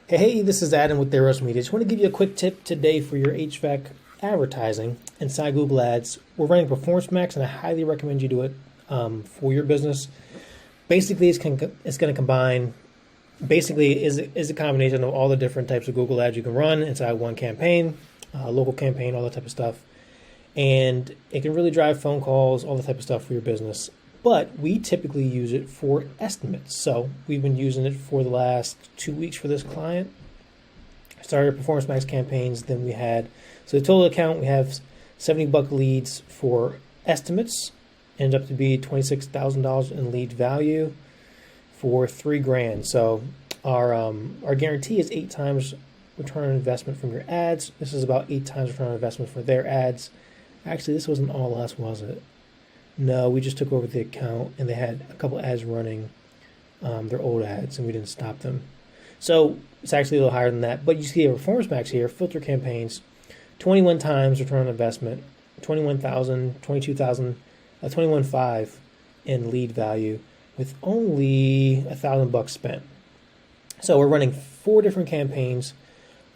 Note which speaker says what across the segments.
Speaker 1: Hey, this is Adam with Theros Media. Just want to give you a quick tip today for your HVAC advertising inside Google Ads. We're running Performance Max, and I highly recommend you do it for your business. Basically, it's going to combine. Basically, is a combination of all the different types of Google Ads you can run inside one campaign, local campaign, all that type of stuff, and it can really drive phone calls, all the type of stuff for your business. But we typically use it for estimates. So we've been using it for the last 2 weeks for this client. Started Performance Max campaigns. Then we had, so the total account, we have $70 leads for estimates. Ended up to be $26,000 in lead value for $3,000. So our guarantee is 8 times return on investment from your ads. This is about 8 times return on investment for their ads. Actually, this wasn't all us, was it? No, we just took over the account, and they had a couple ads running, their old ads, and we didn't stop them. So it's actually a little higher than that. But you see a Performance Max here, filter campaigns, 21 times return on investment, 21,000, 22,000, 21.5 in lead value with only $1,000 spent. So we're running 4 different campaigns,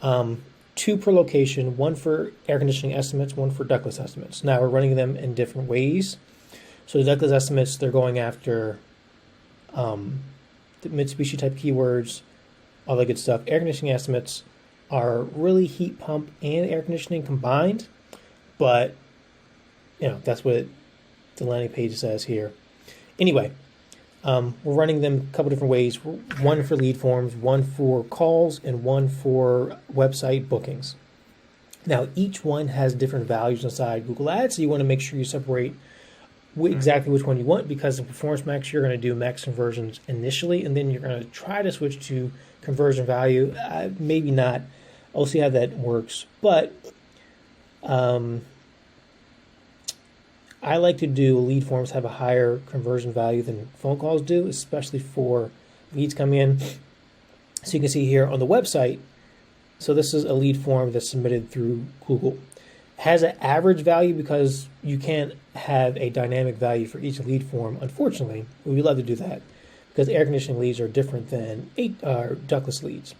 Speaker 1: 2 per location, 1 for air conditioning estimates, 1 for ductless estimates. Now we're running them in different ways. So the ductless estimates, they're going after the Mitsubishi type keywords, all that good stuff. Air conditioning estimates are really heat pump and air conditioning combined, but that's what the landing page says here. Anyway, we're running them a couple different ways. 1 for lead forms, 1 for calls, and 1 for website bookings. Now, each one has different values inside Google Ads, so you want to make sure you separate exactly which one you want, because in Performance Max, you're going to do max conversions initially, and then you're going to try to switch to conversion value. Maybe not. I'll see how that works. But I like to do lead forms have a higher conversion value than phone calls do, especially for leads coming in. So you can see here on the website, so this is a lead form that's submitted through Google. Has an average value because you can't have a dynamic value for each lead form, unfortunately. We'd love to do that because air conditioning leads are different than ductless leads.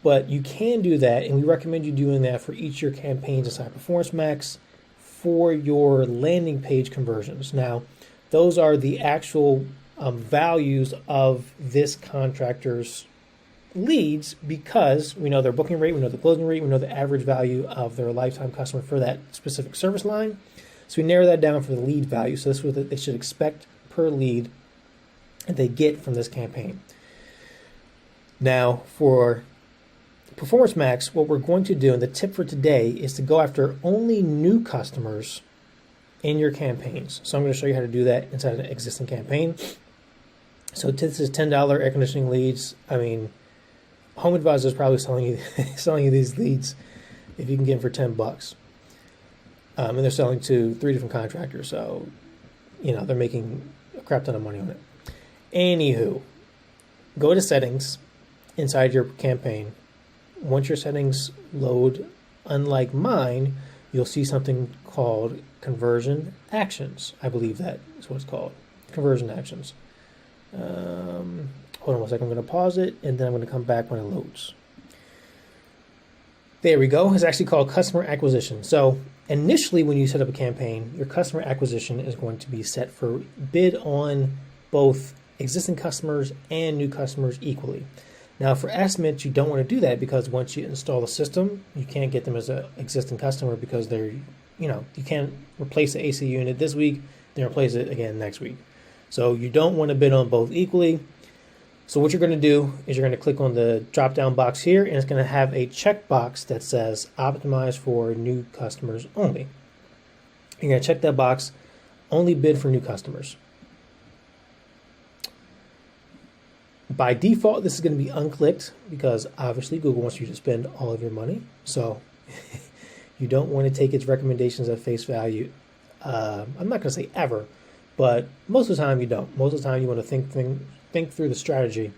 Speaker 1: But you can do that, and we recommend you doing that for each of your campaigns inside Performance Max for your landing page conversions. Now, those are the actual values of this contractor's leads, because we know their booking rate, we know the closing rate, we know the average value of their lifetime customer for that specific service line. So we narrow that down for the lead value. So this is what they should expect per lead that they get from this campaign. Now, for Performance Max, what we're going to do, and the tip for today, is to go after only new customers in your campaigns. So I'm going to show you how to do that inside an existing campaign. So this is $10 air conditioning leads. I mean, Home Advisor is probably selling you these leads if you can get them for $10. And they're selling to 3 different contractors, so they're making a crap ton of money on it. Anywho, go to settings inside your campaign. Once your settings load, unlike mine, you'll see something called conversion actions. I believe that is what it's called, conversion actions. Hold on one second. I'm going to pause it, and then I'm going to come back when it loads. There we go. It's actually called customer acquisition. So initially, when you set up a campaign, your customer acquisition is going to be set for bid on both existing customers and new customers equally. Now, for estimates, you don't want to do that, because once you install the system, you can't get them as an existing customer, because they're, you can't replace the AC unit this week, then replace it again next week. So you don't want to bid on both equally. So what you're going to do is you're going to click on the drop-down box here, and it's going to have a checkbox that says optimize for new customers only. You're going to check that box, only bid for new customers. By default, this is going to be unclicked, because obviously Google wants you to spend all of your money. So you don't want to take its recommendations at face value. I'm not going to say ever, but most of the time you don't. Most of the time you want to think through the strategy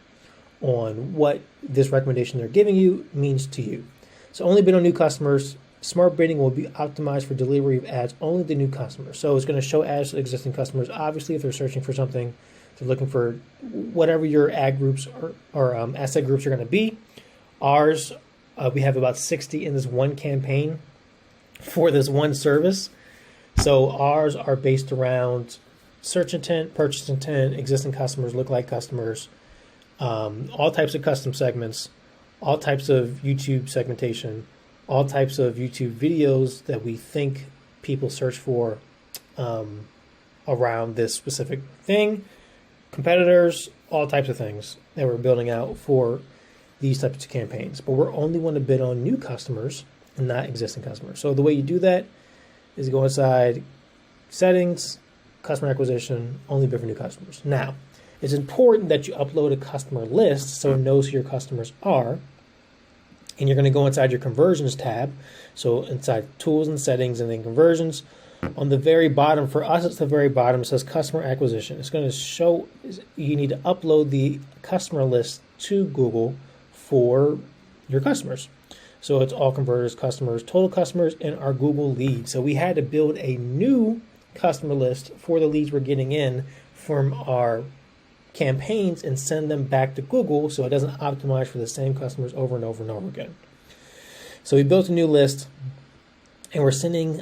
Speaker 1: on what this recommendation they're giving you means to you. So only bid on new customers. Smart bidding will be optimized for delivery of ads only to new customers. So it's going to show ads to existing customers. Obviously, if they're searching for something, they're looking for whatever your ad groups or asset groups are going to be, Ours, we have about 60 in this one campaign for this one service. So ours are based around search intent, purchase intent, existing customers, lookalike customers, all types of custom segments, all types of YouTube segmentation, all types of YouTube videos that we think people search for around this specific thing, competitors, all types of things that we're building out for these types of campaigns. But we're only want to bid on new customers and not existing customers. So the way you do that is go inside settings, customer acquisition, only bid for new customers. Now, it's important that you upload a customer list so it knows who your customers are. And you're going to go inside your conversions tab. So inside tools and settings and then conversions. On the very bottom, for us, it's the very bottom, it says customer acquisition. It's going to show you need to upload the customer list to Google for your customers. So it's all converters, customers, total customers, and our Google leads. So we had to build a new customer list for the leads we're getting in from our campaigns and send them back to Google so it doesn't optimize for the same customers over and over and over again. So we built a new list, and we're sending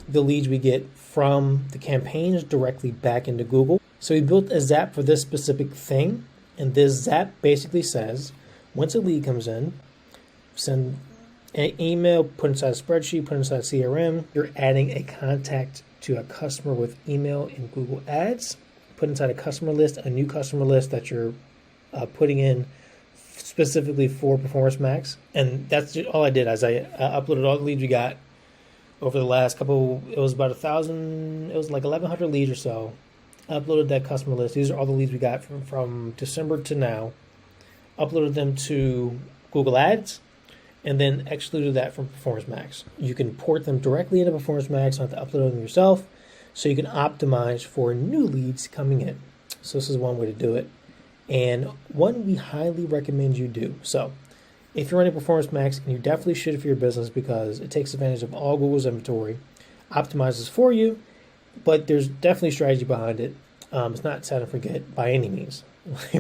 Speaker 1: the leads we get from the campaigns directly back into Google. So we built a Zap for this specific thing, and this Zap basically says, once a lead comes in, send an email, put inside a spreadsheet, put inside CRM. You're adding a contact to a customer with email in Google Ads. Put inside a customer list, a new customer list that you're putting in specifically for Performance Max. And that's all I did. As I uploaded all the leads we got over the last couple, it was about 1,000, it was like 1,100 leads or so. Uploaded that customer list. These are all the leads we got from December to now. Uploaded them to Google Ads, and then excluded that from Performance Max. You can port them directly into Performance Max, not to upload them yourself, so you can optimize for new leads coming in. So this is one way to do it, and one we highly recommend you do. So if you're running Performance Max, and you definitely should for your business because it takes advantage of all Google's inventory, optimizes for you, but there's definitely strategy behind it. It's not set and forget by any means.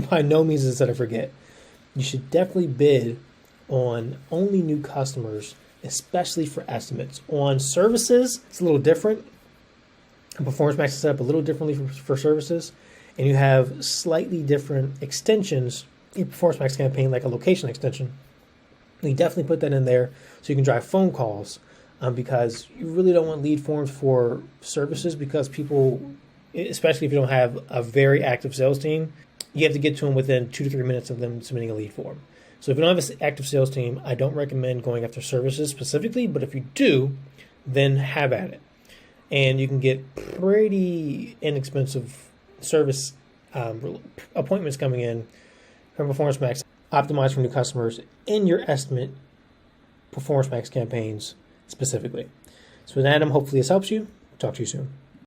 Speaker 1: By no means is it set and forget. You should definitely bid on only new customers, especially for estimates. On services, it's a little different. Performance Max is set up a little differently for services, and you have slightly different extensions in Performance Max campaign, like a location extension. You definitely put that in there so you can drive phone calls, because you really don't want lead forms for services, because people, especially if you don't have a very active sales team, you have to get to them within 2 to 3 minutes of them submitting a lead form. So if you don't have an active sales team, I don't recommend going after services specifically, but if you do, then have at it. And you can get pretty inexpensive service appointments coming in from Performance Max, optimized for new customers in your estimate Performance Max campaigns specifically. So with Adam, hopefully this helps you. Talk to you soon.